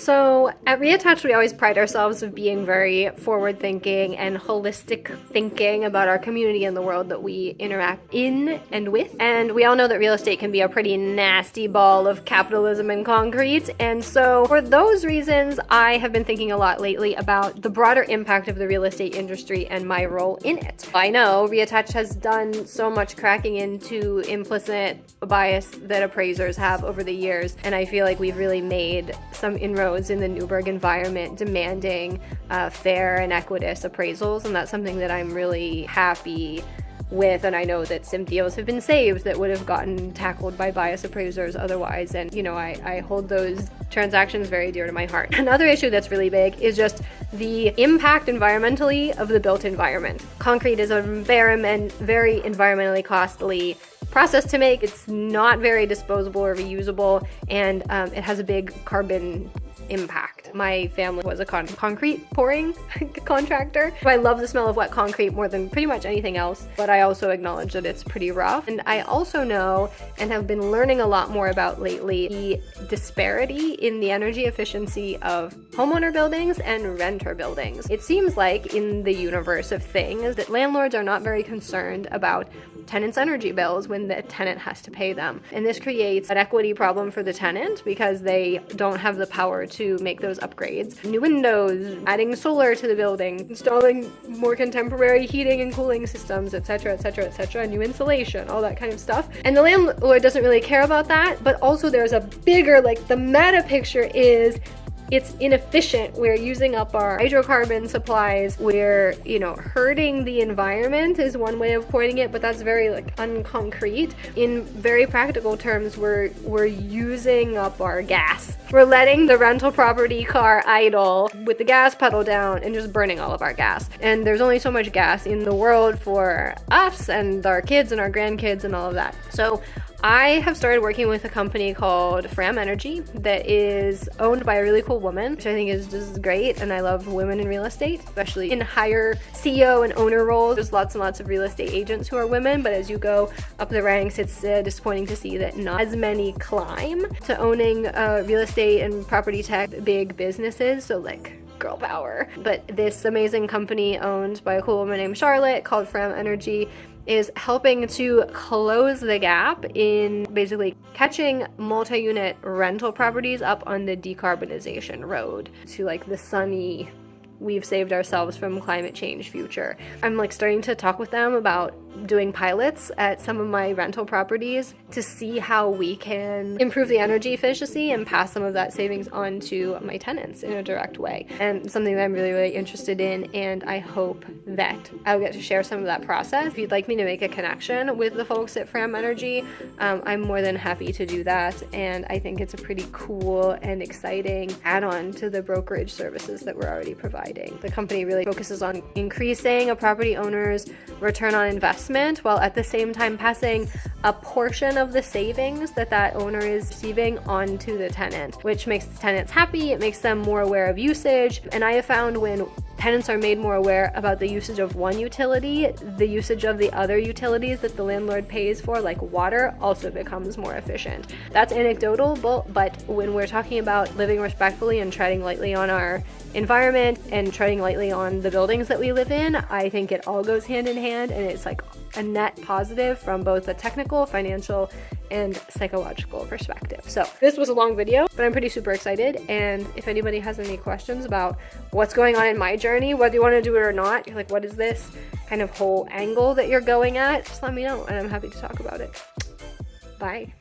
So at Reattached, we always pride ourselves of being very forward-thinking and holistic thinking about our community and the world that we interact in and with. And we all know that real estate can be a pretty nasty ball of capitalism and concrete. And so for those reasons, I have been thinking a lot lately about the broader impact of the real estate industry and my role in it. I know Reattached has done so much cracking into implicit bias that appraisers have over the years, and I feel like we've really made some inroads in the Newburgh environment demanding fair and equitous appraisals, and that's something that I'm really happy with, and I know that some deals have been saved that would have gotten tackled by bias appraisers otherwise, and you know, I hold those transactions very dear to my heart. Another issue that's really big is just the impact environmentally of the built environment. Concrete is a very environmentally costly process to make. It's not very disposable or reusable, and it has a big carbon impact. My family was a concrete pouring contractor. I love the smell of wet concrete more than pretty much anything else, but I also acknowledge that it's pretty rough. And I also know and have been learning a lot more about lately the disparity in the energy efficiency of homeowner buildings and renter buildings. It seems like in the universe of things that landlords are not very concerned about tenants' energy bills when the tenant has to pay them. And this creates an equity problem for the tenant because they don't have the power to make those upgrades. New windows, adding solar to the building, installing more contemporary heating and cooling systems, etc., etc., etc., new insulation, all that kind of stuff. And the landlord doesn't really care about that, but also there's a bigger, like the meta picture is it's inefficient. We're using up our hydrocarbon supplies. We're, you know, hurting the environment is one way of putting it, but that's very like unconcrete. In very practical terms, we're using up our gas. We're letting the rental property car idle with the gas pedal down and just burning all of our gas. And there's only so much gas in the world for us and our kids and our grandkids and all of that. So I have started working with a company called Fram Energy that is owned by a really cool woman, which I think is just great, and I love women in real estate, especially in higher CEO and owner roles. There's lots and lots of real estate agents who are women, but as you go up the ranks, it's disappointing to see that not as many climb to owning real estate and property tech big businesses, so like girl power. But this amazing company owned by a cool woman named Charlotte called Fram Energy is helping to close the gap in basically catching multi-unit rental properties up on the decarbonization road to like the sunny, we've saved ourselves from climate change future. I'm like starting to talk with them about doing pilots at some of my rental properties to see how we can improve the energy efficiency and pass some of that savings on to my tenants in a direct way. And something that I'm really, really interested in, and I hope that I'll get to share some of that process. If you'd like me to make a connection with the folks at Fram Energy, I'm more than happy to do that, and I think it's a pretty cool and exciting add-on to the brokerage services that we're already providing. The company really focuses on increasing a property owner's return on investment while at the same time passing a portion of the savings that owner is receiving onto the tenant, which makes the tenants happy. It makes them more aware of usage, and I have found when tenants are made more aware about the usage of one utility, the usage of the other utilities that the landlord pays for, like water, also becomes more efficient. That's anecdotal, but when we're talking about living respectfully and treading lightly on our environment and treading lightly on the buildings that we live in, I think it all goes hand in hand, and it's like a net positive from both a technical, financial, and psychological perspective. So this was a long video, but I'm pretty super excited, and if anybody has any questions about what's going on in my journey, whether you want to do it or not, you're like, what is this kind of whole angle that you're going at, just let me know, and I'm happy to talk about it. Bye.